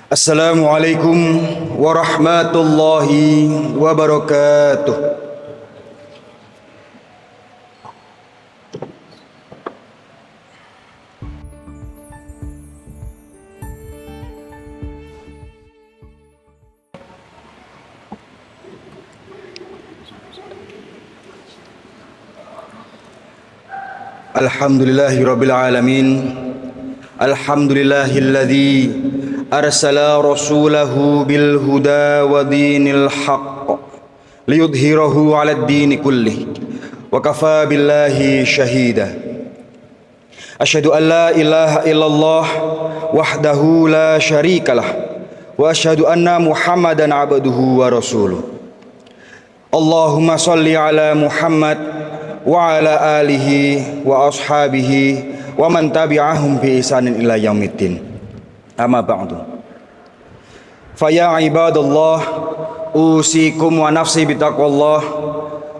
Assalamualaikum warahmatullahi wabarakatuh. Alhamdulillahirabbil alamin. Alhamdulillahilladzi arsala rasulahu bil huda wa dinil haqq liyudhhirahu 'alad dini kullih wa kafa billahi syahida. Asyhadu an la ilaha illallah wahdahu la syarikalah wa asyhadu anna Muhammadan 'abduhu wa rasuluh. Allahumma shalli ala Muhammad wa ala alihi wa ashabihi wa man tabi'ahum bi ihsanin ila yaumiddin. Amma ba'du. Fa ya ibadallah, usikum wa nafsi bitaqwallah.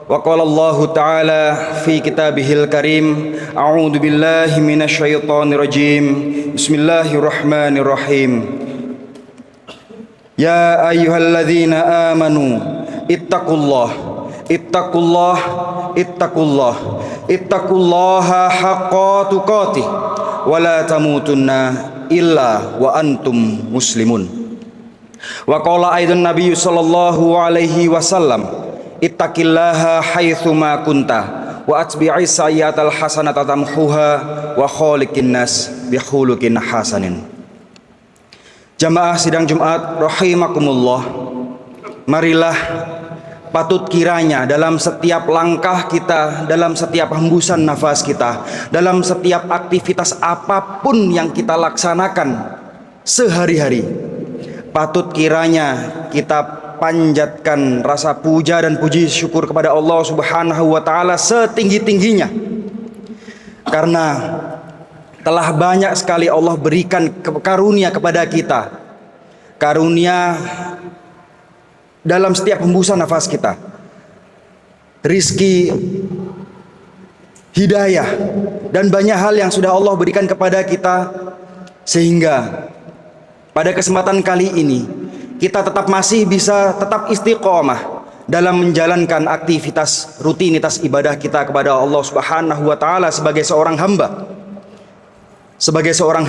Wa qala Allah ta'ala fi kitabihil karim, a'udzu billahi minasyaitonir rajim. Bismillahirrahmanirrahim. Ya ayyuhalladzina amanu ittaqullah ittaqullaha haqqa tuqatih wa la tamutunna illa wa antum muslimun. Wa qala aidan Nabi sallallahu alaihi wasallam, ittaqillaha haitsu ma kunta wa atbi'is sayyi'atal hasanata tamhuha wa khaliqin nas bi khuluqin hasanin. Jamaah sidang Jumat rahimakumullah, marilah patut kiranya dalam setiap langkah kita, dalam setiap hembusan nafas kita, dalam setiap aktivitas apapun yang kita laksanakan sehari-hari, patut kiranya kita panjatkan rasa puja dan puji syukur kepada Allah Subhanahu wa ta'ala setinggi-tingginya. Karena telah banyak sekali Allah berikan karunia kepada kita, karunia dalam setiap hembusan nafas kita, rizki, hidayah, dan banyak hal yang sudah Allah berikan kepada kita, sehingga pada kesempatan kali ini kita tetap masih bisa tetap istiqomah dalam menjalankan aktivitas rutinitas ibadah kita kepada Allah Subhanahu wa ta'ala sebagai seorang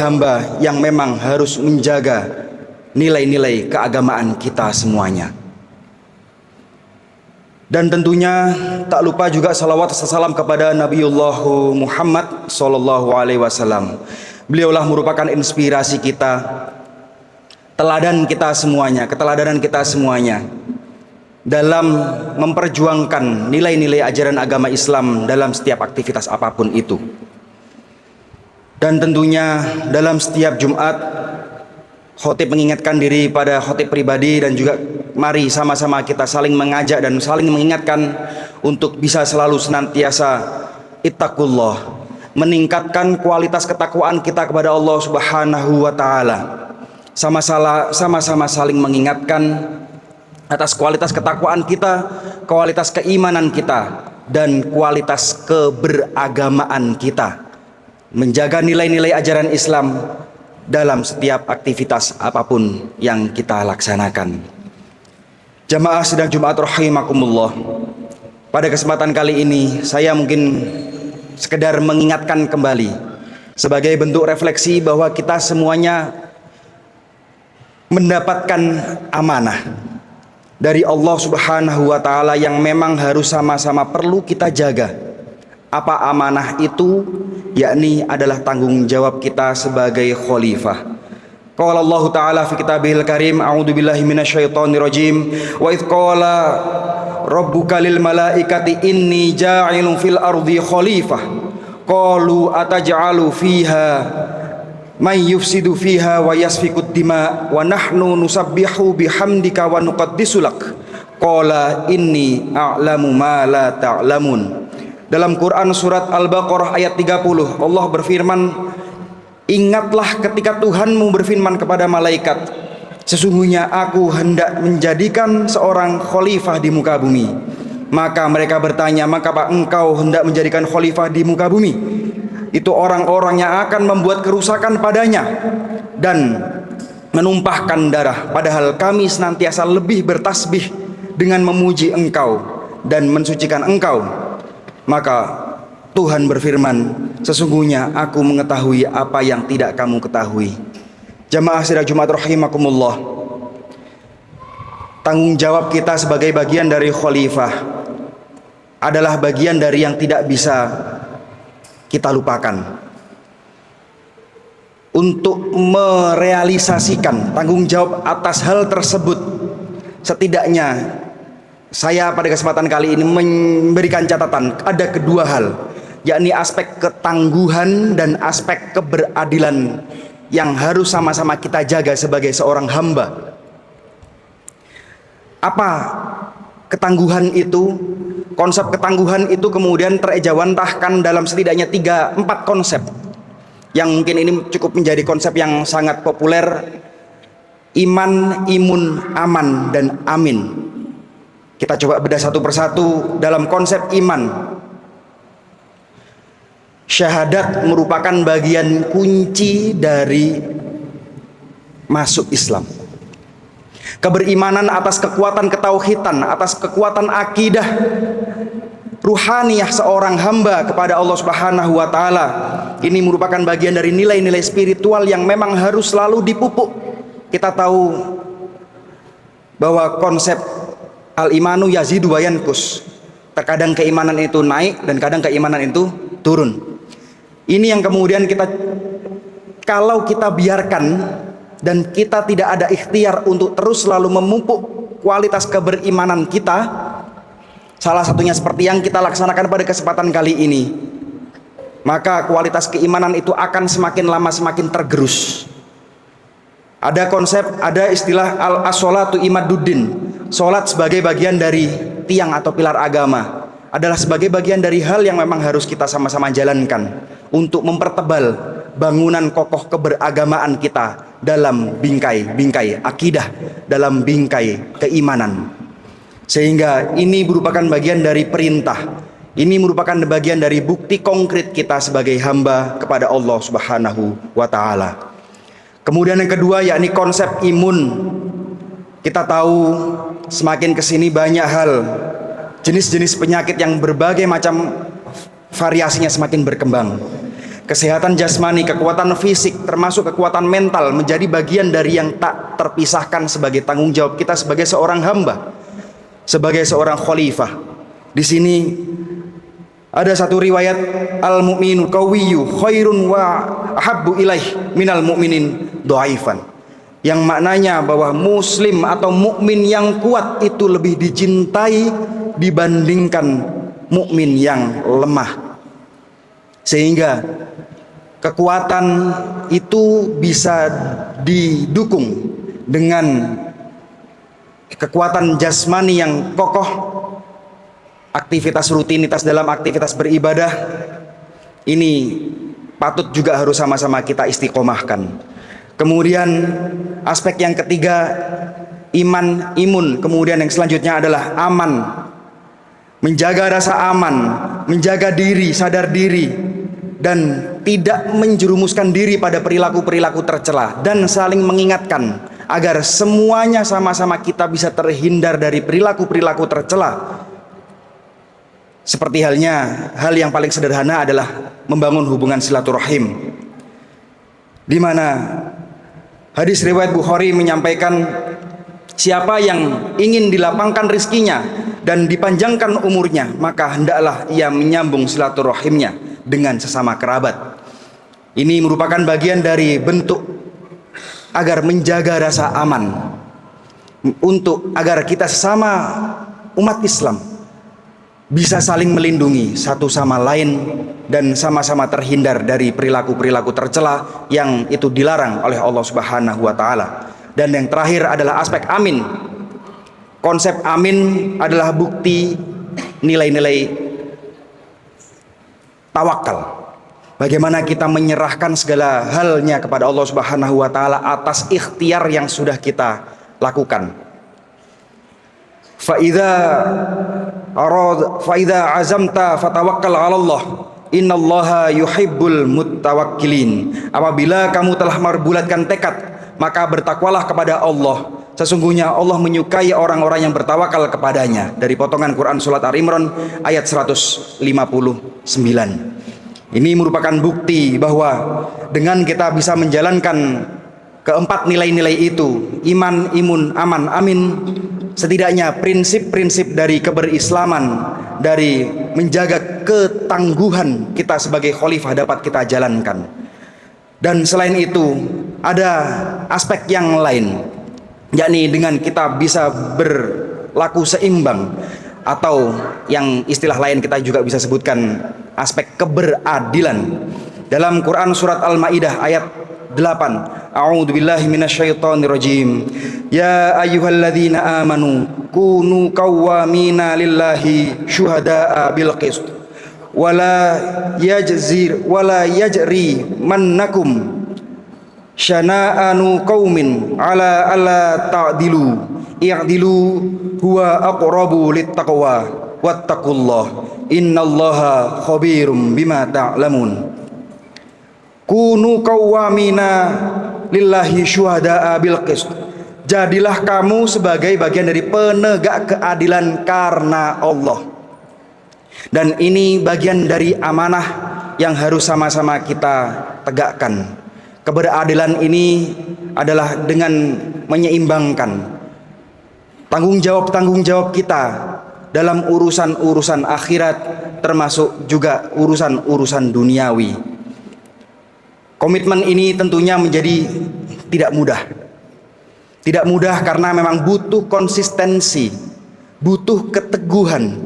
hamba yang memang harus menjaga nilai-nilai keagamaan kita semuanya. Dan tentunya tak lupa juga salawat dan salam kepada Nabiullah Muhammad sallallahu alaihi wasallam. Beliaulah merupakan inspirasi kita, teladan kita semuanya, keteladanan kita semuanya dalam memperjuangkan nilai-nilai ajaran agama Islam dalam setiap aktivitas apapun itu. Dan tentunya dalam setiap Jumat, khotib mengingatkan diri pada khotib pribadi, dan juga mari sama-sama kita saling mengajak dan saling mengingatkan untuk bisa selalu senantiasa ittaqullah, meningkatkan kualitas ketakwaan kita kepada Allah Subhanahu wa ta'ala. Sama-sama saling mengingatkan atas kualitas ketakwaan kita, kualitas keimanan kita, dan kualitas keberagamaan kita, menjaga nilai-nilai ajaran Islam dalam setiap aktivitas apapun yang kita laksanakan. Jamaah sidang Jumat rahimakumullah, pada kesempatan kali ini saya mungkin sekedar mengingatkan kembali sebagai bentuk refleksi bahwa kita semuanya mendapatkan amanah dari Allah Subhanahu wa ta'ala yang memang harus sama-sama perlu kita jaga. Apa amanah itu? Yakni adalah tanggung jawab kita sebagai khalifah. Qala Allah Ta'ala fi kitabihil karim, a'udzu billahi minasyaitonir rajim, wa idz qala rabbuka lil malaikati inni ja'ilun fil ardi khalifah qalu ataj'alu fiha may yufsidu fiha wa yasfikud dima wa nahnu nusabbihu bihamdika wa nuqaddisu lak qala inni a'lamu ma la ta'lamun. Dalam Quran surat Al-Baqarah ayat 30, Allah berfirman, ingatlah ketika Tuhanmu berfirman kepada malaikat, sesungguhnya aku hendak menjadikan seorang khalifah di muka bumi. Maka mereka bertanya, maka apa engkau hendak menjadikan khalifah di muka bumi? itu orang-orang yang akan membuat kerusakan padanya dan menumpahkan darah, padahal kami senantiasa lebih bertasbih dengan memuji Engkau dan mensucikan Engkau. Maka Tuhan berfirman, sesungguhnya aku mengetahui apa yang tidak kamu ketahui. Jamaah sidang Jumat rahimakumullah, tanggung jawab kita sebagai bagian dari khalifah adalah bagian dari yang tidak bisa kita lupakan. Untuk merealisasikan tanggung jawab atas hal tersebut, setidaknya saya pada kesempatan kali ini memberikan catatan ada kedua hal, yakni aspek ketangguhan dan aspek keberadilan yang harus sama-sama kita jaga sebagai seorang hamba. Apa ketangguhan itu? Konsep ketangguhan itu kemudian terejawantahkan dalam setidaknya 3-4 konsep yang mungkin ini cukup menjadi konsep yang sangat populer: iman, imun, aman, dan amin. Kita coba bedah satu persatu. Dalam konsep iman, syahadat merupakan bagian kunci dari masuk Islam. Keberimanan atas kekuatan ketauhidan, atas kekuatan akidah ruhaniyah seorang hamba kepada Allah Subhanahu wa taala, ini merupakan bagian dari nilai-nilai spiritual yang memang harus selalu dipupuk. Kita tahu bahwa konsep al-imanu yazidu wa yanqus. Terkadang keimanan itu naik dan kadang keimanan itu turun. Ini yang kemudian kalau kita biarkan dan kita tidak ada ikhtiar untuk terus selalu memupuk kualitas keberimanan kita, salah satunya seperti yang kita laksanakan pada kesempatan kali ini, maka kualitas keimanan itu akan semakin lama semakin tergerus. Ada konsep, ada istilah as-sholatu imaduddin. Sholat sebagai bagian dari tiang atau pilar agama, adalah sebagai bagian dari hal yang memang harus kita sama-sama jalankan untuk mempertebal bangunan kokoh keberagamaan kita dalam bingkai akidah, dalam bingkai keimanan. Sehingga ini merupakan bagian dari perintah, ini merupakan bagian dari bukti konkret kita sebagai hamba kepada Allah Subhanahu wa taala. Kemudian yang kedua, yakni konsep imun. Kita tahu semakin kesini banyak hal, jenis-jenis penyakit yang berbagai macam variasinya semakin berkembang. Kesehatan jasmani, kekuatan fisik, termasuk kekuatan mental menjadi bagian dari yang tak terpisahkan sebagai tanggung jawab kita sebagai seorang hamba, sebagai seorang khalifah. Di sini ada satu riwayat, al-mu'minu qawiyyu khairun wa ahabbu ilaih minal mu'minin dhaifan, yang maknanya bahwa muslim atau mukmin yang kuat itu lebih dicintai dibandingkan mukmin yang lemah. Sehingga kekuatan itu bisa didukung dengan kekuatan jasmani yang kokoh, aktivitas rutinitas dalam aktivitas beribadah ini patut juga harus sama-sama kita istiqomahkan. Kemudian aspek yang ketiga, iman, imun. Kemudian yang selanjutnya adalah aman, menjaga rasa aman, menjaga diri, sadar diri, dan tidak menjerumuskan diri pada perilaku-perilaku tercela, dan saling mengingatkan agar semuanya sama-sama kita bisa terhindar dari perilaku-perilaku tercela. Seperti halnya hal yang paling sederhana adalah membangun hubungan silaturahim, di mana hadis riwayat Bukhari menyampaikan, siapa yang ingin dilapangkan rizkinya dan dipanjangkan umurnya, maka hendaklah ia menyambung silaturahimnya dengan sesama kerabat. Ini merupakan bagian dari bentuk agar menjaga rasa aman, untuk agar kita sesama umat Islam bisa saling melindungi satu sama lain dan sama-sama terhindar dari perilaku-perilaku tercela yang itu dilarang oleh Allah Subhanahu wa taala. Dan yang terakhir adalah aspek amin. Konsep amin adalah bukti nilai-nilai tawakal. Bagaimana kita menyerahkan segala halnya kepada Allah Subhanahu wa taala atas ikhtiar yang sudah kita lakukan. Fa idza azamta fatawakkal 'ala Allah Innallaha yuhibbul muttawakkilin. Apabila kamu telah membulatkan tekad, maka bertakwalah kepada Allah. Sesungguhnya Allah menyukai orang-orang yang bertawakal kepadanya. Dari potongan Quran surat Al-Imran ayat 159. Ini merupakan bukti bahwa dengan kita bisa menjalankan keempat nilai-nilai itu, iman, imun, aman, amin, setidaknya prinsip-prinsip dari keberislaman, dari menjaga ketangguhan kita sebagai khalifah dapat kita jalankan. Dan selain itu ada aspek yang lain, yakni dengan kita bisa berlaku seimbang, atau yang istilah lain kita juga bisa sebutkan aspek keberadilan. Dalam Quran surat Al-Maidah ayat 8, A'udzubillahi minasyaitonirrajim. Ya ayyuhalladzina amanu kunu qawwamina lillahi syuhada'a bil qist wala yajri mannakum syana'anu qaumin ala alla ta'dilu i'dilu huwa aqrabu littaqwa wattaqullah innallaha khabirum bima ta'lamun. Kunu qawwamina lillahi syuhada'a bil qist. Jadilah kamu sebagai bagian dari penegak keadilan karena Allah. Dan ini bagian dari amanah yang harus sama-sama kita tegakkan. Keberadilan ini adalah dengan menyeimbangkan tanggung jawab kita dalam urusan-urusan akhirat, termasuk juga urusan-urusan duniawi. Komitmen ini tentunya menjadi tidak mudah. Tidak mudah karena memang butuh konsistensi, butuh keteguhan,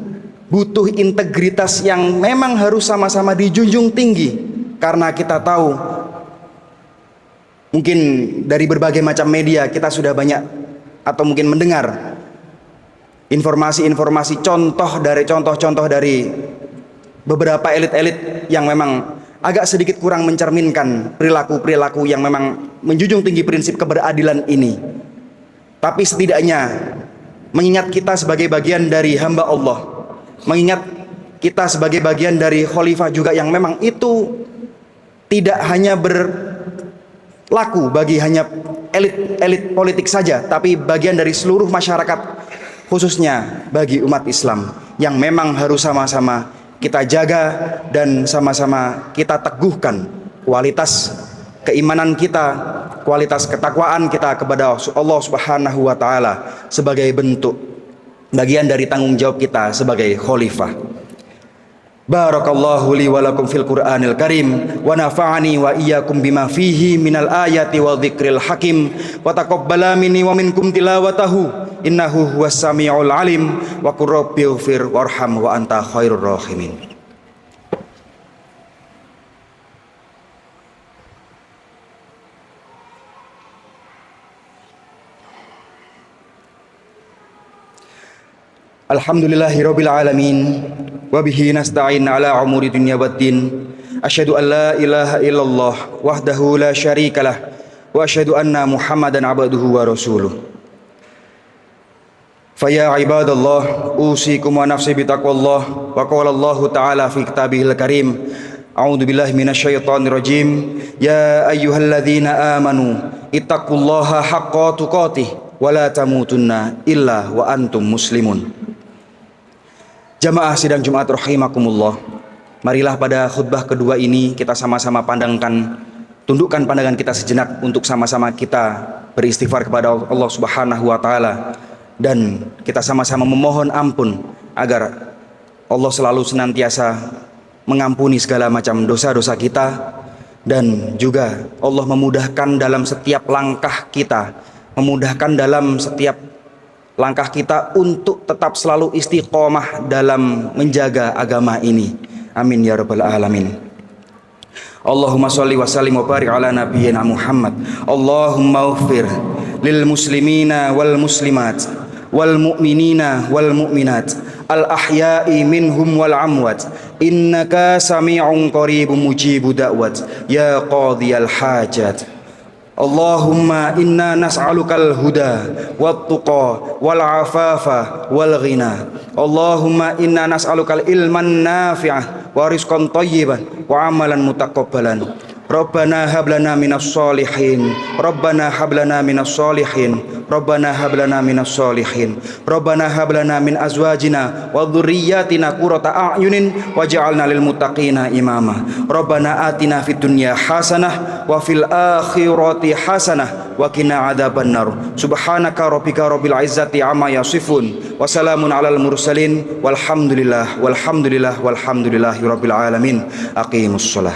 butuh integritas yang memang harus sama-sama dijunjung tinggi. Karena kita tahu, mungkin dari berbagai macam media kita sudah banyak atau mungkin mendengar informasi-informasi contoh-contoh dari beberapa elit-elit yang memang agak sedikit kurang mencerminkan perilaku-perilaku yang memang menjunjung tinggi prinsip keberadilan ini. Tapi setidaknya mengingat kita sebagai bagian dari hamba Allah, mengingat kita sebagai bagian dari khalifah juga yang memang itu tidak hanya berlaku bagi hanya elit-elit politik saja, tapi bagian dari seluruh masyarakat, khususnya bagi umat Islam yang memang harus sama-sama kita jaga dan sama-sama kita teguhkan kualitas keimanan kita, kualitas ketakwaan kita kepada Allah Subhanahu wa taala sebagai bentuk bagian dari tanggung jawab kita sebagai khalifah. Barakallahu li wa lakum fil Qur'anil Karim wa nafa'ani wa iyyakum bima fihi minal ayati wa dzikril hakim wa taqabbala minni wa minkum tilawatahu innahu huwas samiul alim wa qur rabbighfir warham wa anta khairur rahimin. Alhamdulillahirabbil alamin wa bihi nasta'in ala umuri dunya waddin. Asyhadu an la ilaha illallah wahdahu la syarikalah wa asyhadu anna Muhammadan abduhu wa rasuluh. Faya ibadallah usikum wa nafsi bitaqwallah wa qala Allah ta'ala fi kitabihil karim. A'udzu billahi minasyaitonir rajim. Ya ayyuhalladzina amanu ittaqullaha haqqa tuqatih wa la tamutunna illa wa antum muslimun. Jamaah sidang Jumat rahimakumullah. Marilah pada khutbah kedua ini kita sama-sama tundukkan pandangan kita sejenak untuk sama-sama kita beristighfar kepada Allah Subhanahu wa taala dan kita sama-sama memohon ampun agar Allah selalu senantiasa mengampuni segala macam dosa-dosa kita dan juga Allah memudahkan dalam setiap langkah kita, memudahkan dalam setiap langkah kita untuk tetap selalu istiqomah dalam menjaga agama ini. Amin ya rabbal alamin. Allahumma sholli wa sallim wa barik ala nabiyyina Muhammad. Allahumma ighfir lil muslimina wal muslimat wal mu'minina wal mu'minat al ahya'i minhum wal amwat innaka sami'un qaribun mujibud da'wat ya qadhiyal hajat. Allahumma inna nas'alukal huda wat tuqa wal afafa wal ghina. Allahumma inna nas'alukal ilman nafi'ah wa rizqan thayyiban wa amalan mutaqabbalan. Rabbana hab lana minas solihin, Rabbana hab lana minas solihin, Rabbana hab lana minas solihin, Rabbana hab lana min azwajina wa dhurriyyatina qurrata a'yunin waj'alna lil muttaqina imama. Rabbana atina fid dunya hasanah wa fil akhirati hasanah wa qina adzabannar. Subhanaka rabbika rabbil izzati amma yasifun wa salamun alal mursalin walhamdulillahi rabbil alamin. Aqimus shalah.